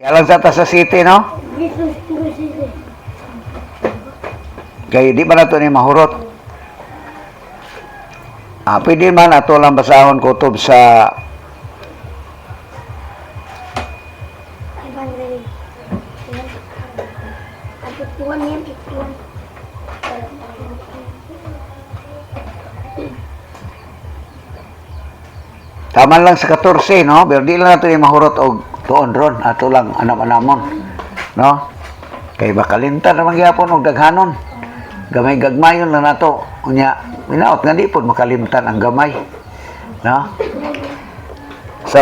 Galang sa city, no? Kaya di ba na ito ni mahurot? Pwede man ato lang basahon kutob sa taman lang sa 14, no? Pero di lang nato ni mahurot og tuon ron. Ato lang anam-anamon, no? Kay bakalintan naman gyapon og daghanon. Gamay gagmayon lang nato. Unya, minaot nga di pod makalimtan ang gamay. No? So,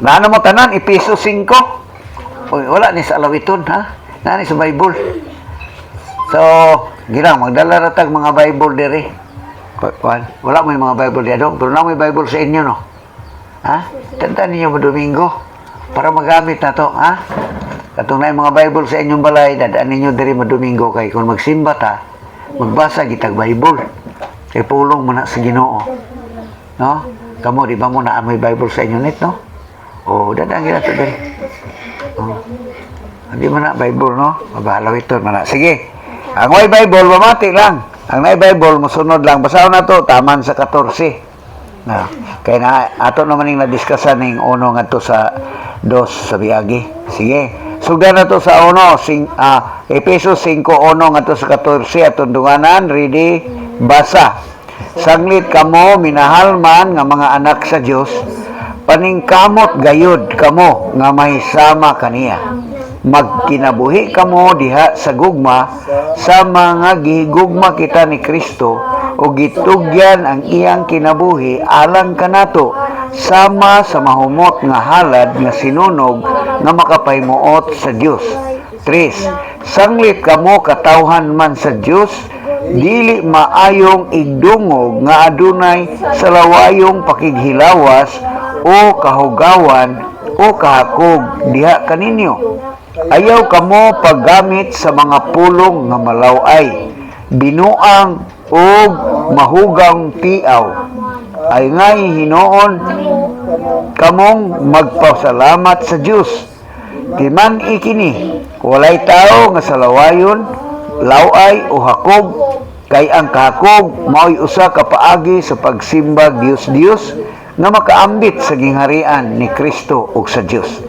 naano mo tanan ipiso 5. Uy, wala ni sa alawiton, ha? Nani sa Bible. So, ginang magdala ra tag mga Bible diri. Wala mo yung mga Bible diadto, pero na may Bible sa inyo, no? Ha? Tanda ninyo mo Domingo para magamit na to, ha? Katong na yung mga Bible sa inyong balay, dadaan ninyo diri mo Domingo kay kung magsimba ta, magbasa gitag Bible. Kay pulong mo na sa Ginoo. No? Kamo di ba mo na amoy Bible sa inyo net, no? O dadaan gina to diri. Hindi mo na Bible, no? Mabalaw ito man na. Sige. Ang may Bible mamati lang. Ang may Bible mosunod lang. Basahon na to taman sa 14. Na. Kaya na ato naman ning nadiskusan ning uno ngadto sa 2 sa biagi. Sige. Sugdan na to sa uno, Efesos 5:1 ngadto sa 14 atong dunganan, ready, basa. Saglit kamo minahal man nga mga anak sa Dios, paningkamot gayud kamo nga mahisama kaniya. Magkinabuhi kamo diha sa gugma sa mga gihigugma kita ni Kristo o gitugyan ang iyang kinabuhi alang kanato sama sa mahumot nga halad nga sinunog nga makapaymuot sa Dios. 3. Sanglit kamo katawhan man sa Dios, dili maayong igdungog nga adunay sa lawayong pakighilawas o kahugawan o kahakog diha kaninyo. Ayaw kamo paggamit sa mga pulong nga malaway, binuang o mahugang tiaw. Ay ngay hinoon kamong magpasalamat sa Dios. Timan ikini, walay tao nga sa lawayon, laway o hakog, kay ang kahakog mao'y usa ka paagi sa pagsimba Dios nga makaambit sa gingharian ni Kristo ug sa Dios.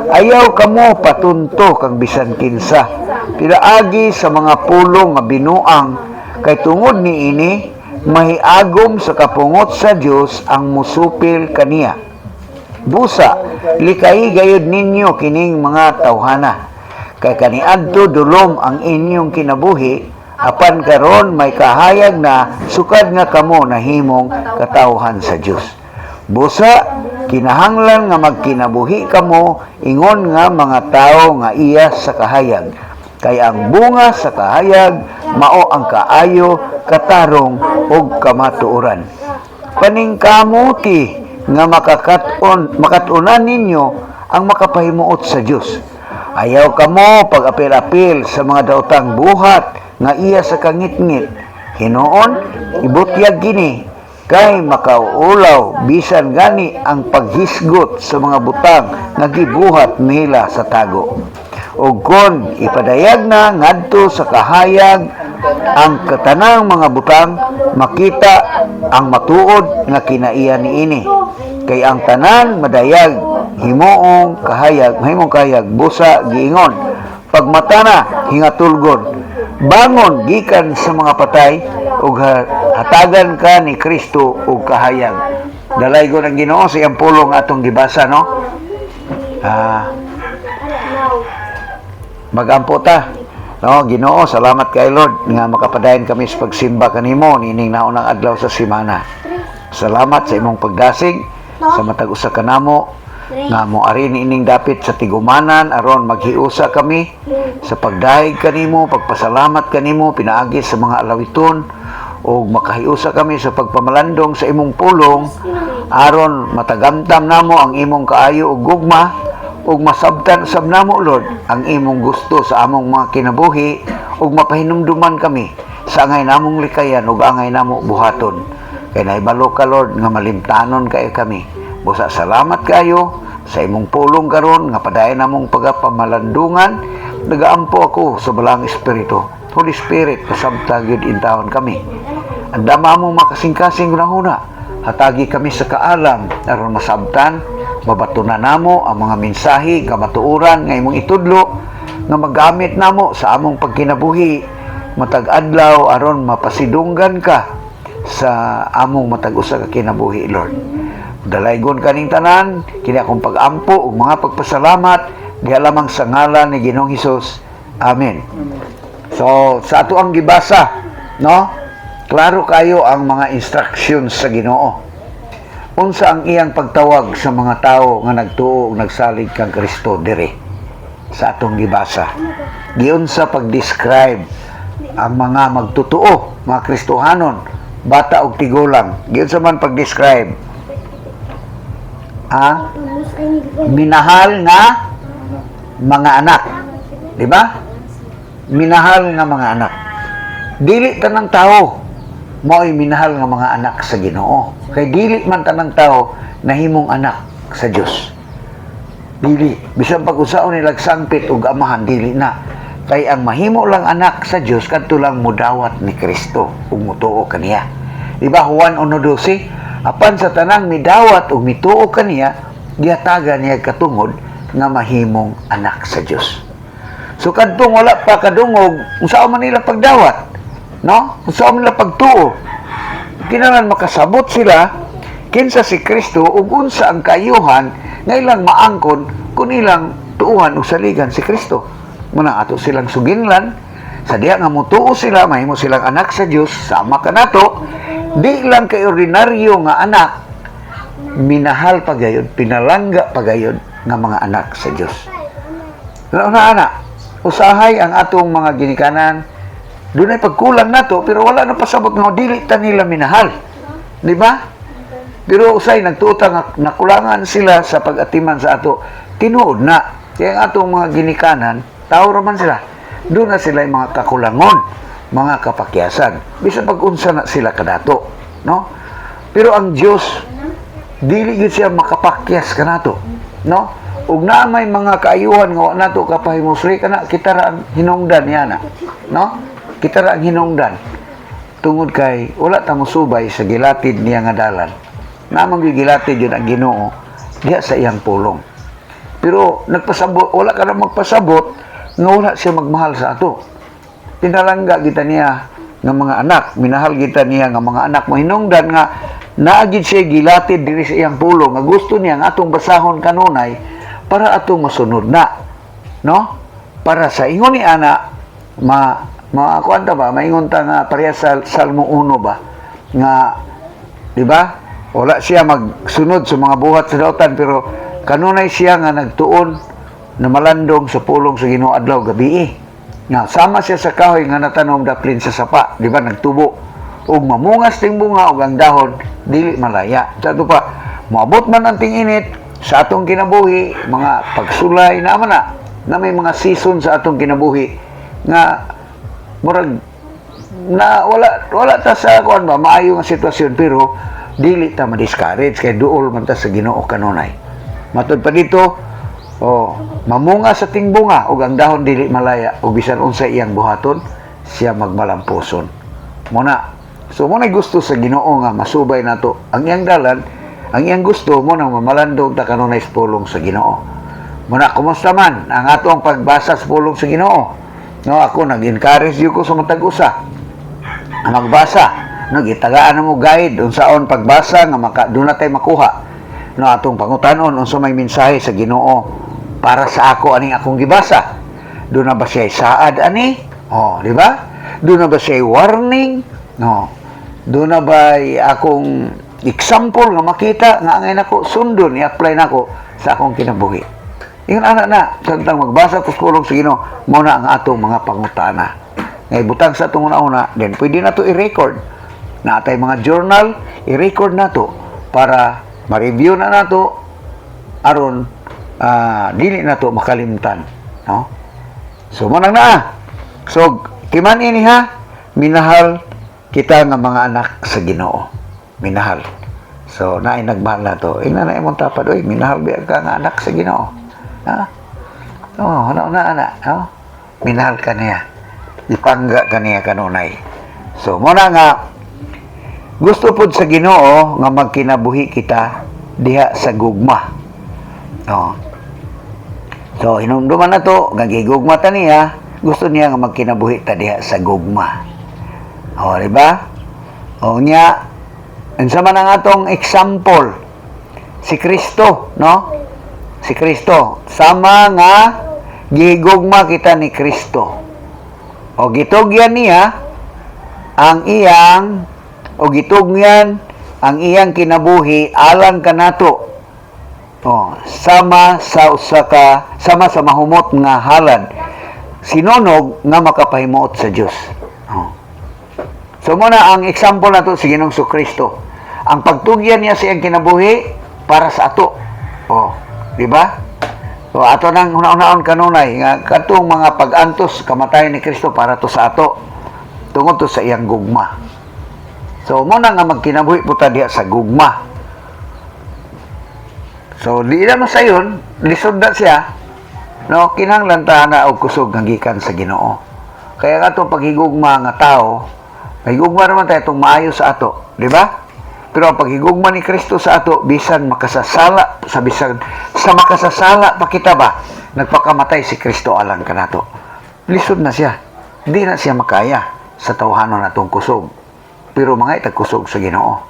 Ayaw kamo patunto kang bisan kinsa pinaagi sa mga pulong nga binuang, kay tungod niini mahiagom sa kapungot sa Dios ang musupil kaniya. Busa, likay gayud ninyo kining mga tawhana, kay kaniadto dulom ang inyong kinabuhi, apan karon may kahayag na sukad nga kamo nahimong katawhan sa Dios. Busa, kinahanglan nga magkinabuhi kamo ingon nga mga tao nga iya sa kahayag, kay ang bunga sa kahayag mao ang kaayo, katarong ug kamatuoran. Paningkamuti nga makatunan ninyo ang makapahimuot sa Dios. Ayaw kamo pag-apil-apil sa mga daotang buhat nga iya sa kangitngit. Hinoon, ibutyag gini, kay makaulaw bisan gani ang paghisgot sa mga butang nga gibuhat nila sa tago. O kon ipadayag na ngadto sa kahayag ang katanang mga butang, makita ang matuod nga kinaiya niini. Kay ang tanan madayag himong kahayag busa giingon, pagmata na hingatulgon, bangon gikan sa mga patay ug hatagan ka ni Kristo ug kahayag. Dalay ko ng Ginoo sa iyang pulong atong gibasa, no? Magampo ta, no? Ginoo, salamat kay Lord nga makapadayon kami sa pagsimba kanimo nining naunang adlaw sa semana. Salamat sa imong pagdasig sa matag usa kanamo nga moari niining dapit sa tigumanan aron maghiusa kami sa pagdahig kanimo, pagpasalamat kanimo pinaagi sa mga alawiton o makahiusa kami sa pagpamalandong sa imong pulong aron matagamtam namo ang imong kaayo ug gugma ug masabtan sab namo Lord ang imong gusto sa among mga kinabuhi ug mapahinumduman kami sa angay namong likayan ug angay namo buhaton. Kay nahibalo ka Lord nga malimtanon kayo kami. Busa salamat kayo sa imong pulong karon nga padayon namong pagapamalandungan, nagaampo ako sa balang espiritu. Holy Spirit, kasabta gyud intawon kami. Andama mo makasing-kasing hunahuna, hatagi kami sa kaalam aron masabtan, mabatunan namo ang mga mensahe nga matuoran nga imong itudlo nga magamit namo sa among pagkinabuhi matag adlaw aron mapasidunggan ka sa among matag usa ka kinabuhi, Lord. Dalaygon kaning tanan kini akong pag-ampo ug mga pagpasalamat diha lamang sa ngalan ni Ginoong Hesus. Amen. So sa ato ang gibasa, no? Klaro kayo ang mga instructions sa Ginoo. Unsa ang iyang pagtawag sa mga tao nga nagtuo ug nagsalig kang Kristo dire sa atong gibasa. Giunsa pag-describe ang mga magtutuo, mga Kristohanon, bata og tigulang. Giunsa man pag-describe? Minahal nga mga anak. Di ba? Minahal nga mga anak. Dili tanang tao mo'y minahal nga mga anak sa Ginoo. Kay dili man tanang tao nahimong anak sa Dios. Dili. Bisan pag-usaon nilag sangpit ug amahan, dili na. Kay ang mahimo lang anak sa Dios kadto lang mudawat ni Kristo ug mutuo kaniya. Di ba Juan 1:12? Apan sa tanang midawat ug mituo kaniya, gihatagan niya katungod nga mahimong anak sa Dios. So kadtong wala pa kadungog, unsa man nila pagdawat? No? Unsa man nila pagtuo? Kinahanglan makasabot sila kinsa si Kristo ug unsa ang kayuhan nga ilang maangkon kun ilang tuuhan ug saligan si Kristo. Muna ato silang suginlan sa diha nga mutuo sila, mahimo silang anak sa Dios, sama kanato, di lang kay ordinaryo nga anak, minahal pagayod, pinalangga pagayod nga mga anak sa Dios. Una-una, usahay ang atong mga ginikanan, dunay pagkulang nato pero wala na pasabot nga dili ta nila minahal. Di ba? Pero usay nagtuota nga nakulangan sila sa pag-atiman sa ato. Tinuod na. Kaya ang atong mga ginikanan, tao raman sila. Doon na sila yung mga kakulangon, mga kapakyasan. Bisa pag-unsa na sila kadato. No? Pero ang Diyos, dili yun siya makapakyas kanato. No? Ug na may mga kaayuhan nga nato kapahimusri kana kita ra ang hinungdan yana. No? Kita ra ang hinungdan. Tungod kay wala ta mosubay sa gilatid niya nga dalan. Namang gilatid yun ang Ginoo diha sa iyang pulong. Pero nagpasabot, wala ka na magpasabot nga wala siya magmahal sa ato. Pinalangga kita niya nga mga anak, minahal kita niya nga mga anak, mahinungdan nga naagid siya gilatid diri sa iyang pulong nga gusto niya nga atong basahon kanunay para atong masunod na, no? Para sa ingon ni ana kuan ta ba, maingon ta nga pareha sa Salmo 1 ba nga, di ba? Wala siya magsunod sa mga buhat sa dautan pero kanunay siya nga nagtuon na malandong sa pulong sa Ginoo adlaw gabi. Nga sama siya sa kahoy nga natanom daplin sa sapa, di ba? Nagtubo ug mamungas ting bunga ug ang dahon dili malaya. Sa pa moabot man ang ting-init sa atong kinabuhi, mga pagsulay naman na may mga season sa atong kinabuhi nga murag na wala ta sa kuan ba maayo nga sitwasyon pero dili ta ma-discourage kay duol man ta sa Ginoo kanunay. Matud pa dito, mamunga sa ting bunga ug ang dahon dili malaya ug bisan unsa iyang buhaton siya magmalampuson. Muna. So mo gusto sa Ginoo nga masubay nato ang iyang dalan, ang iyang gusto mo nang mamalandog ta kanunay sa pulong sa Ginoo. Muna kumusta man ang atong pagbasa sa pulong sa Ginoo? No, ako nag-encourage ko sa matag usa. Magbasa, no, gitagaan mo guide unsaon pagbasa nga doon na tayo makuha. No, atong pangutanon unsa may mensahe sa Ginoo para sa ako aning akong gibasa. Doon na ba siya saad ani? Di ba? Doon na ba siya warning? No. Doon na ba akong example nga makita nga angay nako sundon i-apply nako sa akong kinabuhi. Ingon ana na, samtang magbasa sa pulong sa Ginoo, mao na ang atong mga pangutana. Ngay butang sa atong una, then pwede na to i-record. Na atay mga journal, i-record na to para ma-review na nato aron dili na to makalimtan, no? So manang na. So timan ini ha, minahal kita nga mga anak sa Ginoo. Minahal. So, naay nagmahal na to. Ina na imong tapad, oy, minahal biya ka nga anak sa Ginoo. Ha? Oh, anak. Oh? Minahal ka niya. Ipangga ka niya kanunay. So, muna nga, gusto po sa Ginoo nga magkinabuhi kita diha sa gugma. Oh. So, hinumduman na to, gagigugma ta niya, gusto niya nga magkinabuhi ta diha sa gugma. O, di ba? O niya, unsa man ang atong example, si Kristo, no? Si Kristo, sama nga gigugma kita ni Kristo. O gitugyan niya ang iyang o gitugyan ang iyang kinabuhi alang kanato. O, sama sa mahumot nga halad sinunog nga makapahimuot sa Dios. O. So muna ang example nato si Ginoong Kristo. Ang pagtugyan niya sa iyang kinabuhi para sa ato. O, di ba? So ato nang una-unaon kanunay nga katong mga pag-antos kamatayon ni Kristo para to sa ato tungod to sa iyang gugma. So muna nga magkinabuhi po ta diha sa gugma. So di na masayon, lisod na siya, no, kinahanglan ta na og kusog nga gikan sa Ginoo. Kaya ato paghigugma nga tao, higugma naman tayo itong maayo sa ato, di ba? Pero ang paghigugma ni Kristo sa ato, bisan makasasala, sa makasasala pa kita ba, nagpakamatay si Kristo alang kanato. Lisod na siya. Hindi na siya makaya sa tawhanon natong kusog. Pero mga itagkusog sa Ginoo.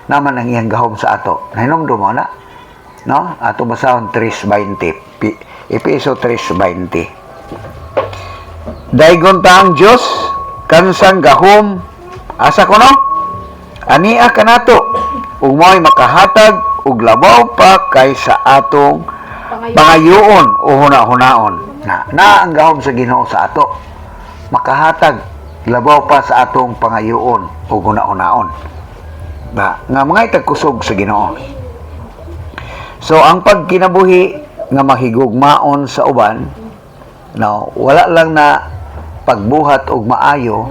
Naman ang iyang gahom sa ato. Nahinomdom mo na. No? Ato basahon 3:20. Episo 3:20. Daygon ta ang Dios kansang gahom asa kono? Ania kanato ug mo'y makahatag og labaw pa kaysa atong pangayoon o huna-hunaon. Na ang gahom sa Ginoo sa ato. Makahatag labaw pa sa atong pangayoon o huna-hunaon. Nga mga itagkusog sa Ginoo. So, ang pagkinabuhi nga mahigugmaon sa uban, no, wala lang na pagbuhat og maayo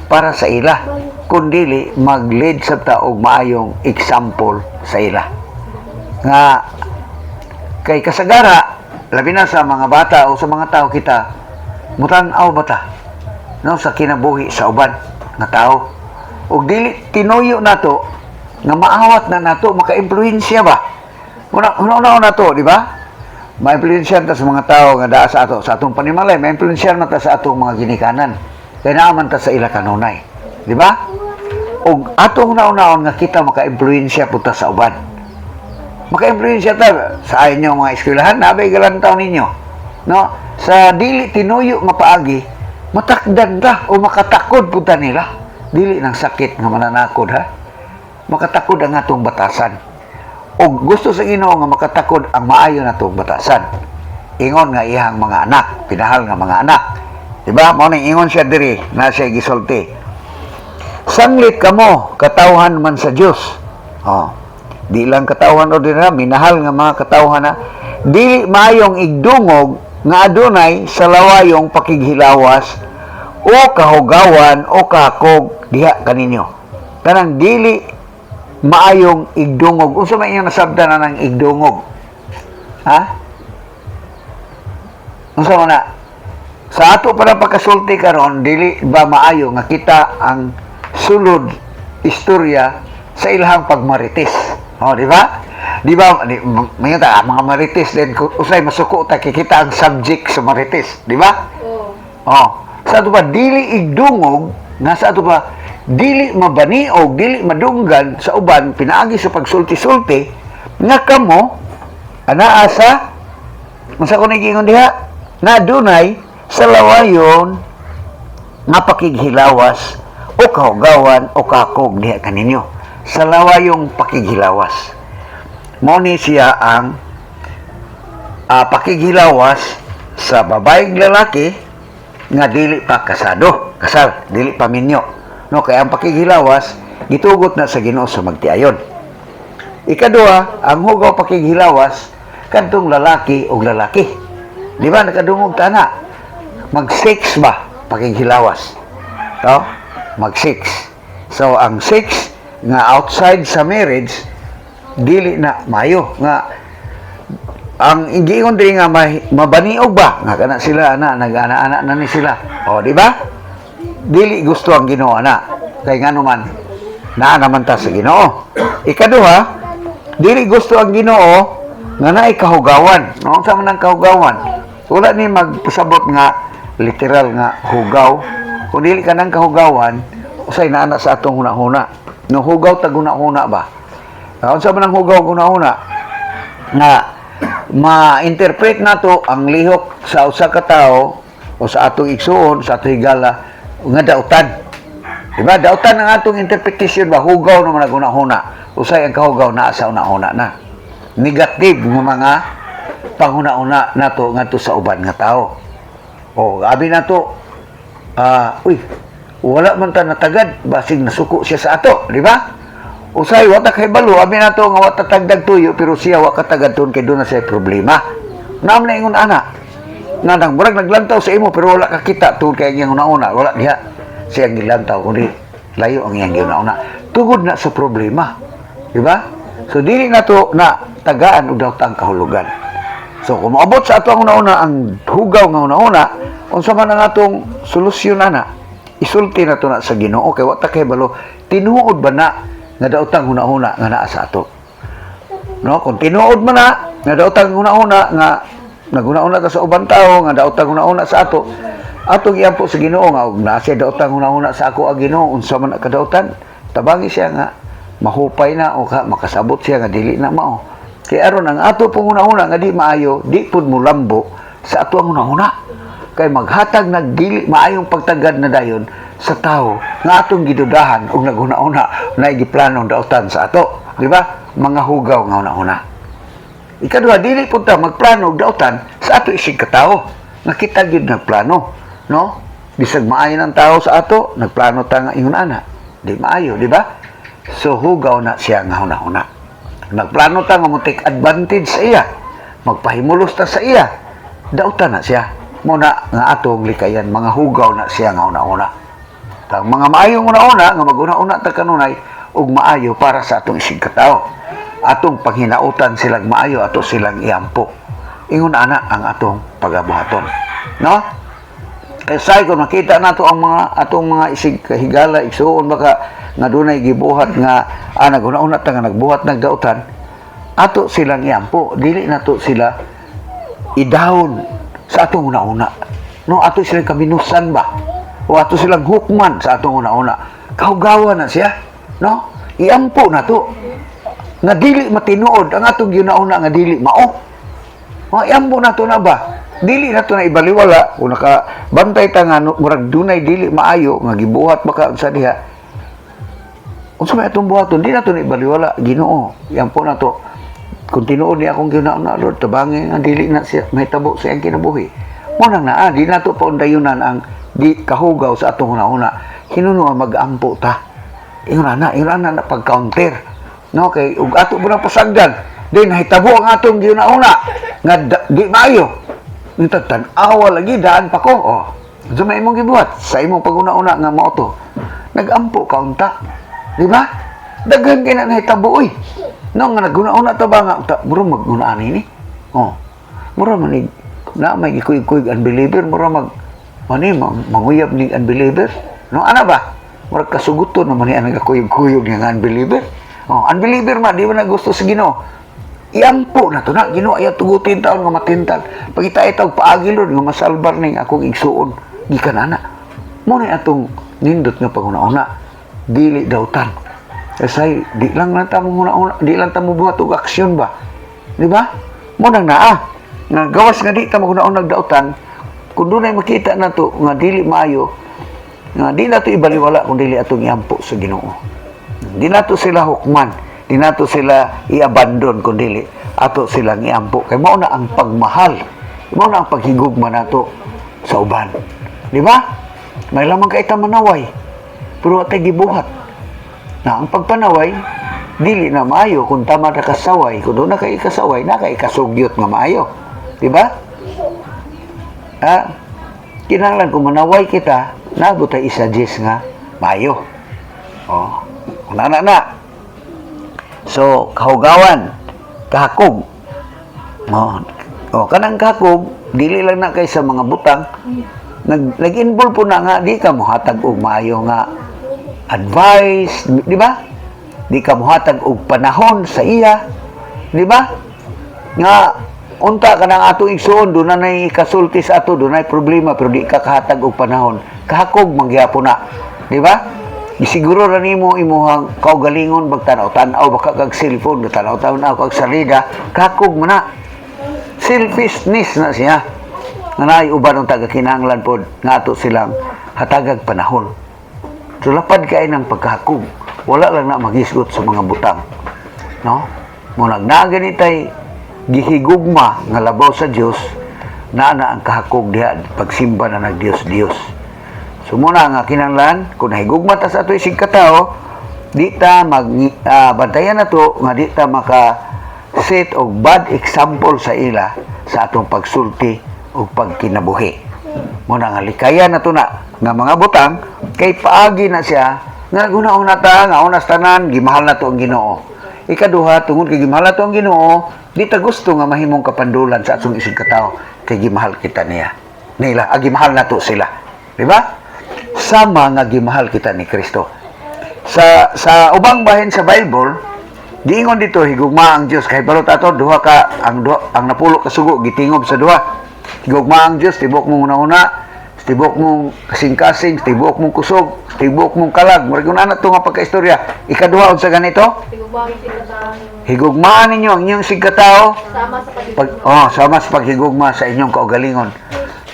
para sa ila, kundili mag-lead sa ta og maayong example sa ila. Nga, kay kasagara, labi na sa mga bata o sa mga tao kita, mutan-aw ba ta? No, sa kinabuhi sa uban nga tao. Og dili tinuyo nato nga maawat na nato, maka-impluwensya ba? Una na to, di ba? Ma-influensyan ta sa mga tao nga daa sa ato, sa atong panimalay, ma-influensyan ta sa atong mga ginikanan. Kaya naaman ta sa ila kanunay. Di ba? O atong una-unaon nga kita maka-influensya po ta sa uban. Maka-influensya ta sa inyo mga eskwelahan, nabay galantaw ninyo. No? Sa dili tinuyo nga paagi, matakdan ta o makatakod po ta nila. Dili ng sakit nga mananakod, ha? Makatakod ang atong batasan. O gusto sa Ginoo nga makatakod ang maayo na itong batasan. Ingon nga iyang mga anak, pinahal nga mga anak. Diba? Mao ning ingon siya diri, na siya gisulti. Sanglit kamo, katawhan man sa Dios. Oh. Di lang katawhan ordinaryo, minahal nga mga katawhan na dili maayong igdungog nga adunay sa lawayong pakighilawas o kahugawan o kakog diha kaninyo. Kanang dili maayong igdungog. Unsa man iyang nasabda na ng igdungog? Ha? Unsa man na? Sa ato para pagkasulti karon, dili ba maayo nga kita ang sulod istorya sa ilahang pagmarites. O, di ba? Di ba, mga marites din, usay masuko ta kikita ang subject sa marites. Di ba? Oh. Sa ato ba, dili igdungog, nga sa ato ba, dili mabaniog, dili madunggan sa uban, pinaagi sa pagsulti-sulti, nga kamo, anaa sa, masa ko nagingon diha, na dunay, sa lawayon, nga pakighilawas, o kahugawan, o kakog diha kaninyo. Sa lawayong pakighilawas. Mao siya ang pakighilawas sa babaeng lalaki, nga dili pa kasado, kasal, dili pa minyo. No, kaya ang pakighilawas gitugot na sa Ginoo sa magtiayon. Ikaduha, ang hugaw pakighilawas kadtong lalaki og lalaki. Di ba nakadungog ta na? Mag-sex ba pakighilawas? No? Mag-sex. So ang sex nga outside sa marriage dili na mayo nga ang ingiyon diri nga mabaniog ba nga kana sila nag-ana-ana na ni sila, o di ba? Dili gusto ang Ginoo na kay ngano man naa naman ta sa Ginoo. Ikaduha, dili gusto ang Ginoo nga naay kahugawan. No, sa man ang kahugawan, wala ni magpasabot nga literal nga hugaw. Kung dili ka nang kahugawan, usay naa sa atong hunahuna. No hugaw tag hunahuna ba? Unsa man ang hugaw hunahuna nga ma-interpret nato ang lihok sa usa ka tawo o sa atong igsuon, sa atong higala nga dautan. Diba? Dautan ang atong interpretation ba? Hugaw naman ang hunahuna. Usay ang kahugaw na sa unahuna na. Negative ng mga panghuna-una nato ngadto sa uban nga tao. O, abi nato, uy, wala man ta natagad, basig nasuko siya sa ato, di ba? Usay, wata kay balo, abi nato nga wata tagdag tuyo, pero siya wata tagad tuon kay doon na siya problema. Naam na ingon ana. Nga nang murag naglantaw sa imo, pero wala ka kita tuon kay iyang una-una, wala diha. Siya ang gilantaw, kundi layo ang iyang una-una. Tugod na sa problema. Di ba? So, dili na to na tagaan o daw tang kahulugan. So, kung maabot sa ato ang una-una, ang hugaw nga una-una, unsa man ang atong solusyon na isulti na to na sa Ginoo kay wata kay balo, tinuod ba na nga daotang una-una nga naa sa ato. No, kung tinuod man na nga daotang una-una nga naguna-una ta sa ubang tao nga daotang una-una sa ato, atong iampo sa Ginoo nga og naa siya daotang una-una sa ako ang Ginoo, unsa man kadautan, tabangi siya nga mahupay na o makasabot siya nga dili na mao. Kay aron ang ato pong una-una nga di maayo, di pud mo lambo sa ato ang una-una. Kay maghatag nagdili maayong pagtagad na dayon sa tao nga atong gidudahan og naguna-una na giplanong daotan sa ato, di ba? Mga hugaw nga una-una. Ikaduha, dili pud ta magplano og daotan sa ato isig ka tawo. Nakita gyud nagplano, no? Bisag maayo ng tao sa ato, nagplano ta nga ingon ana. Di maayo, di ba? So hugaw na siya nga una-una. Nagplano ta nga mo take advantage sa iya. Magpahimulos ta sa iya. Daotan na siya. Muna nga atong likayan, mga hugaw na siya nga una-una. Ang mga maayong una-una, nga mag-una-una ta kanunay, ug maayo para sa atong isig katao. Atong panghinautan silang maayo, ato silang iampo. Ingon ana ang atong pagabuhaton. No? Kaya kung makita nato ang mga atong mga isig kahigala, igsuon baka nga dunay gibuhat nga naguna-una ta nga nagbuhat nagdautan, ato silang iampo. Dili nato sila idahon sa atong una-una. No, ato silang kaminusan ba? O ato silang hukman sa atong una-una. Kahugawan na siya. No? Iampo na to. Nga dili matinuod ang atong ginauna nga dili mao. O, iampo na to na ba? Dili na to na ibaliwala. Kung nakabantay ta nga murag dunay dili maayo nga gibuhat baka sa diha. Kung sa may atong buhaton, di na to na ibaliwala. Ginoo. Iampo na to. Kung tinuod niya akong ginauna, Lord, tabangin ang dili na siya, may tabo sa iyang kinabuhi. Munang na, di na to paundayunan ang di kahugaw sa atong una-una. Hinuno ang mag-ampo ta. Ingon na pag-counter. No, kay ug ato mo na pasagdan. Then nahitabo ang atong ginauna nga di maayo. Nitag tan-awa lagi daan pa ko. Oh. So may imong gibuhat sa imong pag-una-una nga mao to. Nag-ampo kaunta. Di ba? Daghan kay na nahitabo oy. No, nga naguna-una ta ba nga mura mag-unaan ini? Oh. Mura man ni na may gikuy-kuy unbeliever, mura manguyab ni unbeliever. No, ana ba? Mura kasuguton naman ni ang nagakuyog-kuyog nga unbeliever. Oh, unbeliever man di ba na gusto sa Ginoo? Iampo na to na Ginoo ayaw tugutin taon nga matintal. Pagita itaw paagilon nga masalbar ning akong igsuon gikan ana. Mo ni atong nindot nga paguna-una. Dili dawtan. Kasi di lang ta mo di lang ta mo buhat og aksyon ba? Di ba? Mo nang naa nga gawas nga di ta maguna-una nagdautan kun dunay makita nato nga dili maayo nga di nato ibaliwala kung dili atong iampo sa Ginoo. Di nato sila hukman, di nato sila i-abandon kung dili ato silang iampo. Kay mao na ang pagmahal, mao na ang paghigugma nato sa uban. Di ba? May lamang kay ta manaway. Pero atay gibuhat. Na ang pagpanaway dili na maayo kung tama na kasaway. Kung doon na kay kasaway, na kay kasugyot nga maayo. Di ba? Kinahanglan kung manaway kita, naabot ay isa-suggest nga maayo. Oh, na. So, kahugawan, kahakog. Kanang kahakog, dili lang na kay sa mga butang. Nag-involve po na nga, di ka mohatag og maayo nga advice, di ba? Di ka mohatag og panahon sa iya, di ba? Nga, unta ka ng atong igsuon, doon na kasulti sa ato, doon na problema, pero di ka kahatag og panahon. Kahakog, mangyapon na. Di ba? Isiguro na nimo imuhang kaugalingon, magtanaw-tanaw, baka kag cellphone, tanaw-tanaw, kag salida, kahakog mo na. Selfishness na siya. Nga na uban ng taga-kinahanglan po, nga ato silang hatagag panahon. So, lapad kayo ng pagkahakog. Wala lang na magisgot sa mga butang. No? Munag na ganitay gihigugma nga labaw sa Dios na ang kahakog diha pagsimba na nag Dios. So muna nga kinahanglan kung nahigugma ta sa ato isig katao, di ta bantayan nato nga di ta maka set og bad example sa ila sa atong pagsulti o pagkinabuhi. Muna nga likayan nato na nga mga butang kay paagi na siya nga gunaon na ta nga unas tanan gimahal nato ang Ginoo. Ikaduha, tungod kay gimahal nato ang Ginoo, di ta gusto nga mahimong kapandulan sa atong isig katao kay gimahal kita nila, gimahal nato sila. Di ba? Sama nga gimahal kita ni Kristo. Sa ubang bahin sa Bible, diingon dito higugma ang Dios kay balot ato duha ka ang napulo ka sugo gitingob sa duha. Higugma ang Dios tibok mong una-una, tibok mong kasing-kasing, tibok mong kusog, tibok mong kalag. Murag una na ito nga pagkaistorya. Ikaduha sa ganito? Higugmaan ninyo ang inyong sigkatao. Sama sa paghigugma sa inyong kaugalingon.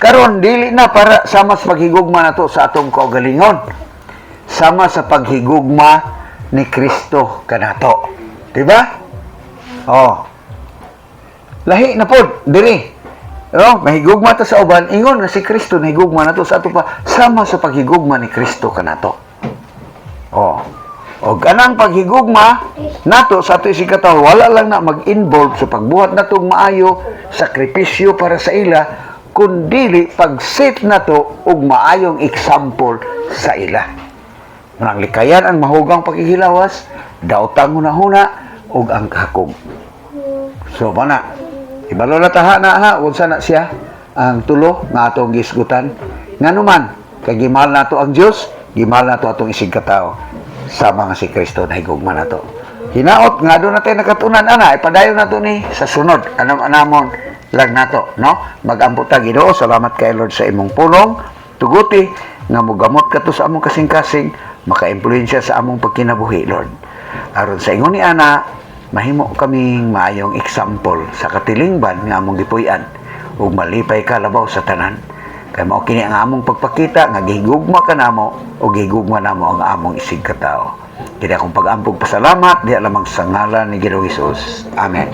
Karon dili na para sama sa paghigugma nato sa atong kaugalingon. Sama sa paghigugma ni Kristo kanato. Diba? Lahi na pod diri. Mahigugma ta sa uban, ingon nga si Kristo nahigugma nato sa ato pa sama sa paghigugma ni Kristo kanato. O ganang paghigugma nato sa ato isig katawo, wala lang na mag-involve sa pagbuhat natong maayo, sakripisyo para sa ila, kundi pag-set nato og maayong example sa ila. Nang likayan ang mahugang paghihilawas, daotang hunahuna og ang kahakog. So mana ibalo na taha na ha, unsa na siya ang tulo nga atong gisgutan. Nganuman, kay gimahal nato ang Dios, gimahal nato atong isig katao. Sama nga si Kristo na higugma nato. Hinaot nga doon natin nakatunan ana, ipadayon nato ni sa sunod. Anamon lang nato, no? Mag-amputa Ginoo, salamat kay Lord sa imong pulong. Tuguti nga mogamot kato sa among kasing-kasing, maka-impluwensya sa among pagkinabuhi, Lord. Aron sa ingon ni ana, mahimo kaming maayong example sa katilingban nga among gipuy-an ug malipay ka labaw sa tanan kay mao kini ang among pagpakita nga gihigugma ka namo o gihigugma namo ang among isig katao. Kini akong pag-ampog pasalamat diha lamang sa ngalan ni Ginoong Hesus. Amen.